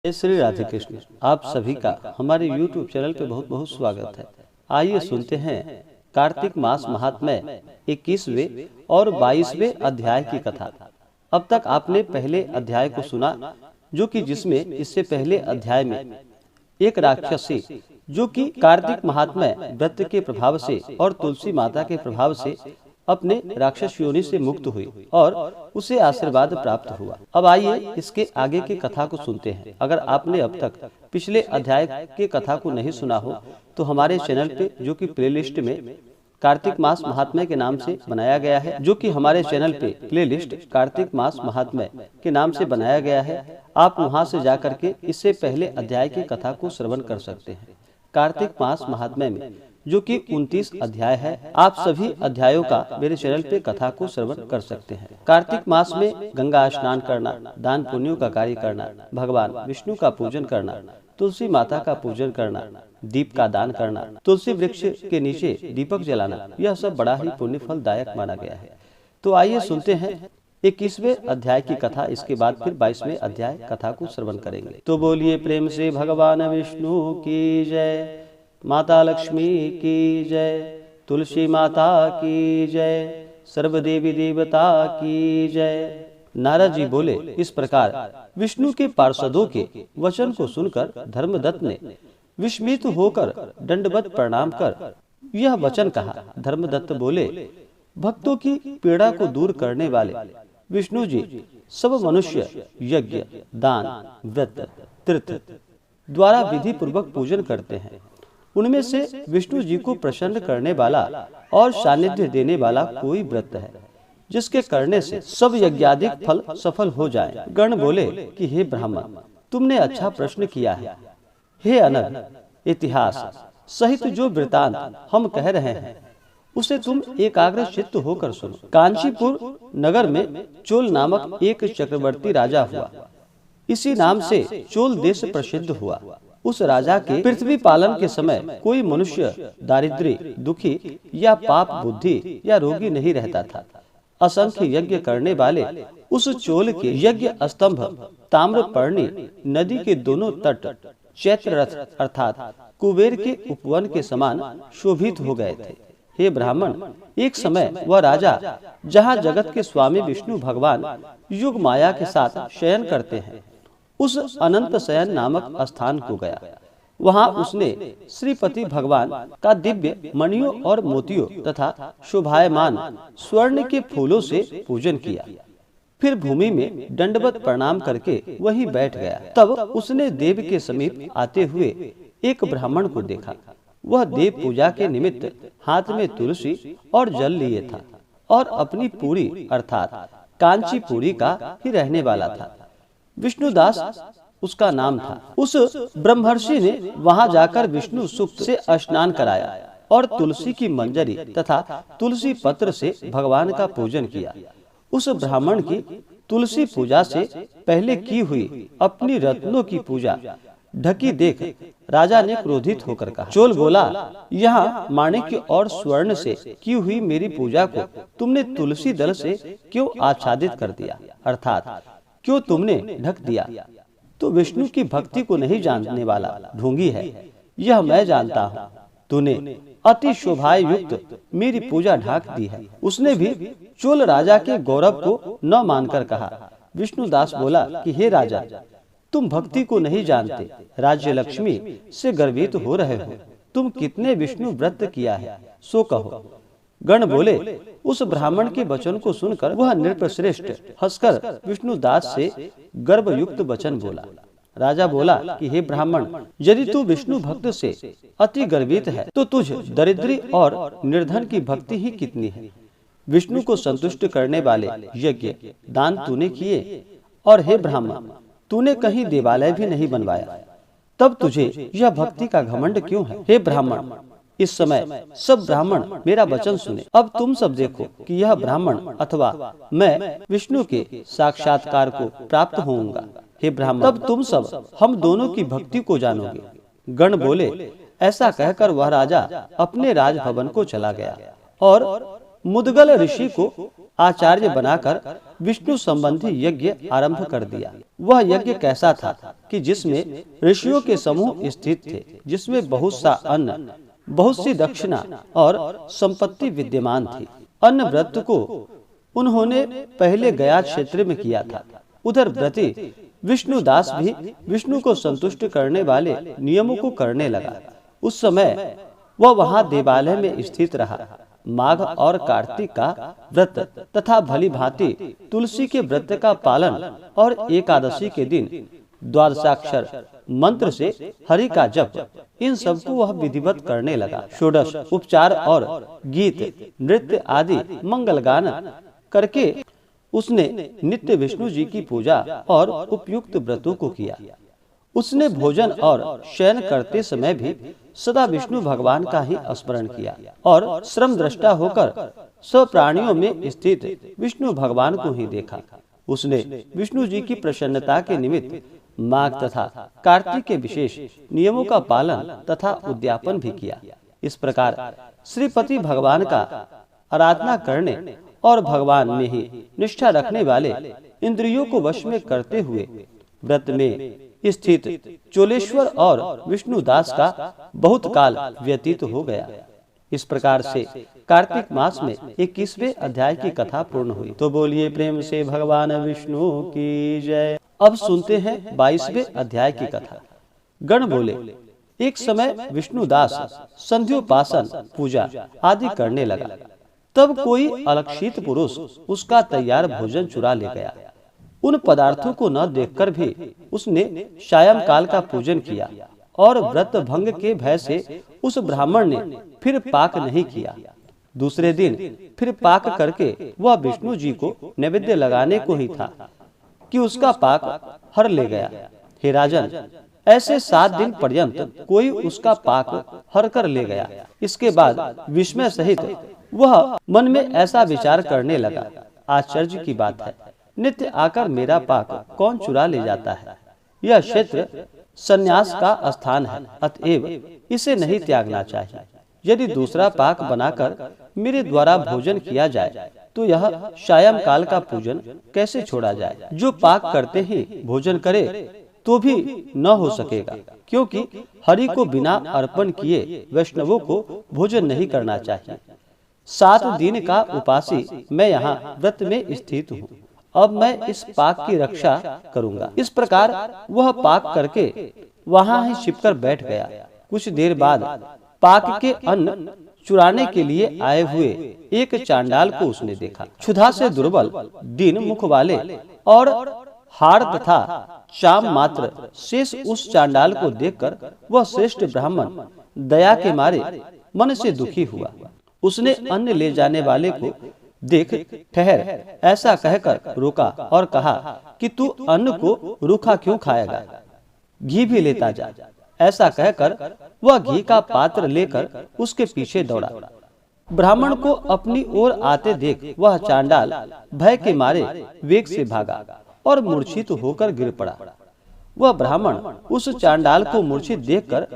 जय श्री राधे कृष्ण। आप सभी का हमारे YouTube चैनल पे बहुत बहुत स्वागत है। आइए सुनते हैं कार्तिक मास महात्म्य 21वें और 22वें अध्याय की कथा। अब तक आपने पहले अध्याय को सुना, जो कि जिसमें इससे पहले अध्याय में एक राक्षसी जो कि कार्तिक महात्म्य व्रत के प्रभाव से और तुलसी माता के प्रभाव से अपने राक्षस योनि से मुक्त हुई और उसे आशीर्वाद प्राप्त हुआ। अब आइए इसके आगे की कथा को सुनते हैं। अगर आपने अब तक पिछले अध्याय के कथा को नहीं सुना हो तो हमारे चैनल पे, जो कि प्लेलिस्ट में कार्तिक मास महात्म्य के नाम से बनाया गया है, जो कि हमारे चैनल पे प्लेलिस्ट कार्तिक मास महात्म्य के नाम से बनाया गया है, आप वहां से जाकर के इससे पहले अध्याय की कथा को श्रवण कर सकते हैं। कार्तिक मास महात्म्य में जो कि 29 अध्याय है, आप सभी अध्यायों का मेरे चैनल पे कथा को श्रवण कर सकते हैं। कार्तिक मास में गंगा स्नान करना, दान पुण्यों का कार्य करना, भगवान विष्णु का पूजन करना, तुलसी माता का पूजन करना, दीप का दान करना, तुलसी वृक्ष के नीचे दीपक जलाना, यह सब बड़ा ही पुण्य फलदायक माना गया है। तो आइए सुनते हैं 21वें अध्याय की कथा। इसके बाद फिर 22वें अध्याय कथा को श्रवण करेंगे। तो बोलिए प्रेम से भगवान विष्णु की जय, माता लक्ष्मी की जय, तुलसी माता की जय, सर्व देवी देवता की जय। नारद जी बोले, इस प्रकार विष्णु के पार्षदों के वचन को सुनकर धर्मदत्त ने विस्मित होकर दंडवत प्रणाम कर यह वचन कहा। धर्मदत्त बोले, भक्तों की पीड़ा को दूर करने वाले विष्णु जी सब मनुष्य यज्ञ, दान, व्रत, तीर्थ द्वारा विधि पूर्वक पूजन करते हैं। उनमें से विष्णु जी को प्रसन्न करने वाला और सानिध्य देने वाला कोई व्रत है जिसके करने से सब यज्ञादिक फल सफल हो जाए। गण बोले कि हे ब्राह्मण, तुमने अच्छा प्रश्न किया है। हे अनग, इतिहास सहित जो वृतांत हम कह रहे हैं उसे तुम एकाग्र चित्त होकर सुनो। कांचीपुर नगर में चोल नामक एक चक्रवर्ती राजा हुआ। इसी नाम से चोल देश प्रसिद्ध हुआ। उस राजा के पृथ्वी पालन के समय कोई मनुष्य दारिद्र्य, दुखी या पाप बुद्धि या रोगी नहीं रहता था। असंख्य यज्ञ करने वाले उस चोल के यज्ञ स्तंभ ताम्रपर्णी नदी के दोनों तट चैत्र रथ अर्थात कुबेर के उपवन के समान शोभित हो गए थे। हे ब्राह्मण, एक समय वह राजा, जहाँ जगत के स्वामी विष्णु भगवान युग माया के साथ शयन करते हैं, उस अनंत शयन नामक स्थान को गया। वहां उसने श्रीपति भगवान का दिव्य मणियों और मोतियों तथा शोभायमान स्वर्ण के फूलों से पूजन किया। फिर भूमि में दंडवत प्रणाम करके वहीं बैठ गया। तब उसने देव के समीप आते हुए एक ब्राह्मण को देखा। वह देव पूजा के निमित्त हाथ में तुलसी और जल लिए था और अपनी पुरी अर्थात कांचीपुरी का ही रहने वाला था। विष्णुदास उसका नाम था। उस ब्रह्मर्षि ने वहां जाकर विष्णु सूक्त से स्नान कराया और तुलसी की मंजरी तथा तुलसी पत्र से भगवान का पूजन किया। उस ब्राह्मण की तुलसी पूजा से पहले की हुई अपनी रत्नों की पूजा ढकी देख राजा ने क्रोधित होकर कहा। चोल बोला, यहाँ माणिक्य और स्वर्ण से की हुई मेरी पूजा को तुमने तुलसी दल से क्यों आच्छादित कर दिया, अर्थात क्यों तुमने ढक दिया? तो विष्णु की भक्ति को नहीं जानने वाला ढोंगी है, यह मैं जानता हूँ। तूने अति शोभा युक्त मेरी पूजा ढाक दी है। उसने भी चोल राजा के गौरव को न मानकर कहा। विष्णुदास बोला कि हे राजा, तुम भक्ति को नहीं जानते, राज्य लक्ष्मी से गर्वित हो रहे हो। तुम कितने विष्णु व्रत किया है सो कहो। गण बोले, उस ब्राह्मण के वचन को सुनकर वह नृपश्रेष्ठ हंसकर विष्णुदास से गर्वयुक्त वचन बोला। राजा बोला कि हे ब्राह्मण, यदि तू विष्णु भक्त से अति गर्वित है तो तुझ दरिद्री और निर्धन की भक्ति ही कितनी है। विष्णु को संतुष्ट करने वाले यज्ञ दान तूने किए, और हे ब्राह्मण, तूने कहीं देवालय भी नहीं बनवाया, तब तुझे यह भक्ति का घमंड क्यों है? हे ब्राह्मण, इस समय सब ब्राह्मण मेरा वचन सुने। अब तुम सब देखो कि यह ब्राह्मण अथवा मैं विष्णु के साक्षात्कार को प्राप्त होऊंगा। हे ब्राह्मण, तब तुम सब हम दोनों की भक्ति को जानोगे। गण बोले, ऐसा कहकर वह राजा अपने राजभवन को चला गया और मुदगल ऋषि को आचार्य बनाकर विष्णु संबंधी यज्ञ आरंभ कर दिया। वह यज्ञ कैसा था कि जिसमें ऋषियों के समूह स्थित थे, जिसमें बहुत सा अन्न, बहुत सी दक्षिणा और संपत्ति विद्यमान थी। अन्न व्रत को उन्होंने पहले गया क्षेत्र में किया था। उधर व्रती विष्णुदास भी विष्णु को संतुष्ट करने वाले नियमों को करने लगा। उस समय वह वहां देवालय में स्थित रहा। माघ और कार्तिक का व्रत तथा भली भांति तुलसी के व्रत का पालन और एकादशी के दिन द्वादशाक्षर मंत्र से हरि का जप, इन सबको वह विधिवत करने लगा। षोडश उपचार और गीत नृत्य आदि मंगल गान करके उसने नित्य विष्णु जी की पूजा और उपयुक्त व्रतों को किया। उसने भोजन और शयन करते समय भी सदा विष्णु भगवान का ही स्मरण किया और श्रम दृष्टा होकर सब प्राणियों में स्थित विष्णु भगवान को ही देखा। उसने विष्णु जी की प्रसन्नता के निमित्त माघ तथा कार्तिक के विशेष नियमों का पालन तथा उद्यापन भी किया। इस प्रकार श्रीपति भगवान का आराधना करने और भगवान में ही निष्ठा रखने वाले इंद्रियों को वश में करते हुए व्रत में स्थित चोलेश्वर और विष्णुदास का बहुत काल व्यतीत हो गया। इस प्रकार से कार्तिक मास में 21वें अध्याय की कथा पूर्ण हुई। तो बोलिए प्रेम से भगवान विष्णु की जय। अब सुनते हैं 22वें अध्याय की कथा। गण बोले, एक समय विष्णुदास संध्योपासन पूजा आदि करने लगा। तब कोई अलक्षित पुरुष उसका तैयार भोजन चुरा ले गया। उन पदार्थों को न देखकर भी उसने सायं काल का पूजन किया और व्रत भंग के भय से उस ब्राह्मण ने फिर पाक नहीं किया। दूसरे दिन फिर पाक करके वह विष्णु जी को नैवेद्य लगाने को ही था कि उसका पाक हर ले गया। हे राजन, ऐसे 7 दिन पर्यंत कोई उसका पाक हर कर ले गया। इसके बाद विस्मय सहित वह मन में ऐसा विचार करने लगा, आश्चर्य की बात है, नित्य आकर मेरा पाक कौन चुरा ले जाता है। यह क्षेत्र संन्यास का स्थान है, अतएव इसे नहीं त्यागना चाहिए। यदि दूसरा पाक बनाकर मेरे द्वारा भोजन किया जाए तो यह सायं काल का पूजन कैसे छोड़ा जाए। जो पाक करते ही भोजन करे तो भी न हो सकेगा, क्योंकि हरि को बिना अर्पण किए वैष्णवों को भोजन नहीं करना चाहिए। 7 दिन का उपासी मैं यहाँ व्रत में स्थित हूँ। अब मैं इस पाक की रक्षा करूंगा। इस प्रकार वह पाक करके वहां ही छिपकर बैठ गया। कुछ देर बाद पाक के अन्न चुराने के लिए आए हुए एक चांडाल को उसने देखा। क्षुधा से दुर्बल, दीन मुख वाले और हाड़ तथा चाम मात्र शेष उस चांडाल को देखकर वह श्रेष्ठ ब्राह्मण दया के मारे मन से दुखी हुआ। उसने अन्न ले जाने वाले को देख ठहर ऐसा कहकर रोका और कहा कि तू अन्न को रूखा क्यों खाएगा, घी भी लेता जा। ऐसा कहकर वह घी का पात्र लेकर उसके पीछे दौड़ा। ब्राह्मण को अपनी ओर आते देख वह चांडाल भय के मारे वेग से भागा और मूर्छित होकर गिर पड़ा। वह ब्राह्मण उस चांडाल को मूर्छित देखकर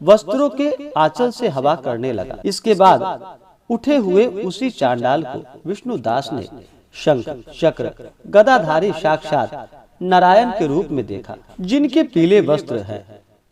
वस्त्रों के आंचल से हवा करने लगा। इसके बाद उठे हुए उसी चांडाल को विष्णुदास ने शंख चक्र गदाधारी साक्षात नारायण के रूप में देखा, जिनके पीले वस्त्र हैं,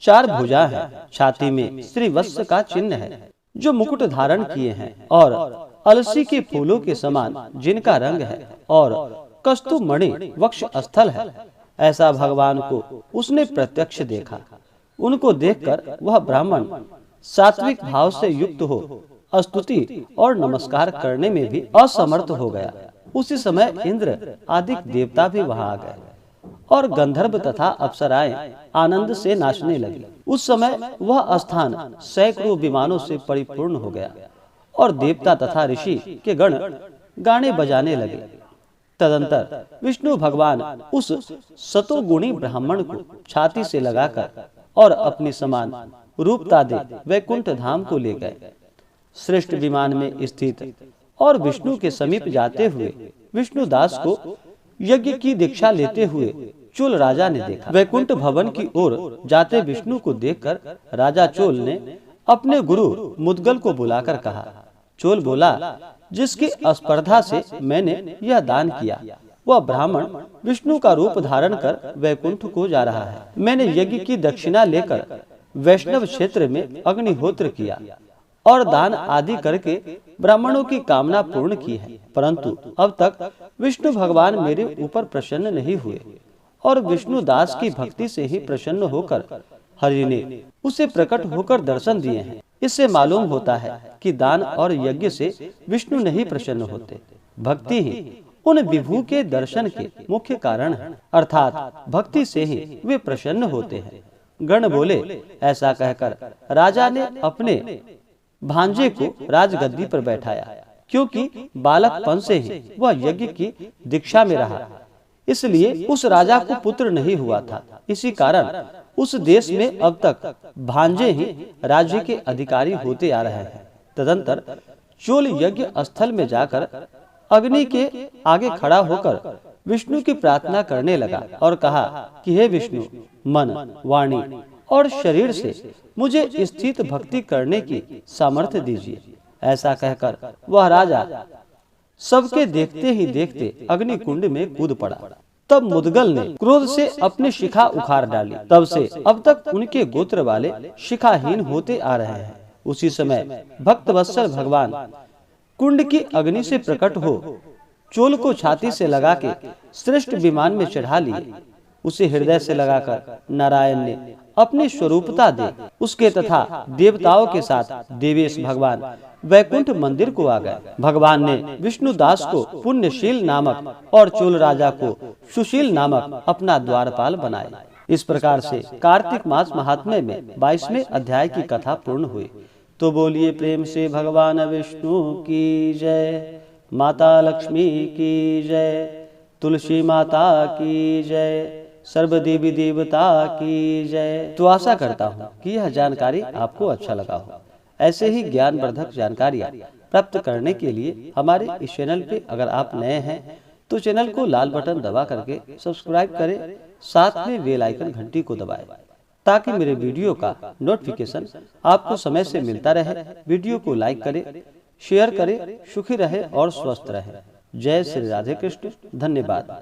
4 भुजा है, छाती में श्रीवत्स का चिन्ह है, जो मुकुट धारण किए हैं और अलसी के फूलों के समान जिनका रंग है और कस्तुमणि वक्ष स्थल है। ऐसा भगवान को उसने प्रत्यक्ष देखा। उनको देखकर वह ब्राह्मण सात्विक भाव से युक्त हो स्तुति और नमस्कार करने में भी असमर्थ हो गया। उसी समय इंद्र आदि देवता भी वहां आ गए और गंधर्व तथा अप्सराएं आनंद से नाचने लगी। उस समय वह स्थान सैकड़ों विमानों से परिपूर्ण हो गया और देवता तथा ऋषि के गण गाने बजाने लगे। तदंतर विष्णु भगवान उस सतोगुणी ब्राह्मण को छाती से लगाकर और अपनी समान रूपता दे वैकुंठ धाम को ले गए। श्रेष्ठ विमान में स्थित और विष्णु के समीप जाते हुए विष्णुदास को यज्ञ की दीक्षा लेते हुए चोल राजा ने देखा। वैकुंठ भवन की ओर जाते विष्णु को देखकर राजा चोल ने अपने गुरु मुद्गल को बुलाकर कहा। चोल बोला, जिसकी स्पर्धा से मैंने यह दान किया, वह ब्राह्मण विष्णु का रूप धारण कर वैकुंठ को जा रहा है। मैंने यज्ञ की दक्षिणा लेकर वैष्णव क्षेत्र में अग्निहोत्र किया और दान आदि करके ब्राह्मणों की कामना पूर्ण की है, परंतु अब तक विष्णु भगवान मेरे ऊपर प्रसन्न नहीं हुए और विष्णु दास की भक्ति से ही प्रसन्न होकर हरि ने उसे प्रकट होकर दर्शन दिए हैं। इससे मालूम होता है कि दान और यज्ञ से विष्णु नहीं प्रसन्न होते, भक्ति ही उन विभु के दर्शन के मुख्य कारण है, अर्थात भक्ति से ही वे प्रसन्न होते हैं। गण बोले, ऐसा कहकर राजा ने अपने भांजे को राजगद्दी पर बैठाया, क्योंकि बालकपन से ही वह यज्ञ की दीक्षा में रहा, इसलिए उस राजा को पुत्र नहीं हुआ था। इसी कारण उस देश में अब तक भांजे ही राज्य के अधिकारी होते आ रहे हैं। तदंतर चोल यज्ञ स्थल में जाकर अग्नि के आगे खड़ा होकर विष्णु की प्रार्थना करने लगा और कहा कि हे विष्णु, मन, वाणी और शरीर से मुझे स्थित भक्ति करने की सामर्थ्य दीजिए। ऐसा कहकर वह राजा सबके देखते ही देखते अग्नि कुंड में कूद पड़ा। तब मुदगल ने क्रोध से अपनी शिखा उखाड़ डाली। तब से अब तक उनके गोत्र वाले शिखाहीन होते आ रहे हैं। उसी समय भक्त वत्सल भगवान कुंड की अग्नि से प्रकट हो चोल को छाती से लगा के श्रेष्ठ विमान में चढ़ा लिए। उसे हृदय से लगाकर नारायण ने अपनी स्वरूपता दे उसके तथा देवताओं के साथ देवेश भगवान वैकुंठ मंदिर को आ गए। भगवान ने विष्णु दास को पुण्यशील नामक और चोल राजा को सुशील नामक अपना द्वारपाल बनाए। इस प्रकार से कार्तिक मास महात्म्य में 22वें अध्याय की कथा पूर्ण हुई। तो बोलिए प्रेम से भगवान विष्णु की जय, माता लक्ष्मी की जय, तुलसी माता की जय, सर्व देवी देवता की जय। तो आशा करता हूँ कि यह जानकारी आपको अच्छा लगा हो। ऐसे ही ज्ञानवर्धक जानकारियाँ प्राप्त करने के लिए हमारे इस चैनल पे अगर आप नए हैं तो चैनल को लाल बटन दबा करके सब्सक्राइब करें, साथ में बेल आइकन घंटी को दबाएं ताकि मेरे वीडियो का नोटिफिकेशन आपको समय से मिलता रहे। वीडियो को लाइक करें, शेयर करें, सुखी रहे और स्वस्थ रहे। जय श्री राधे कृष्ण। धन्यवाद।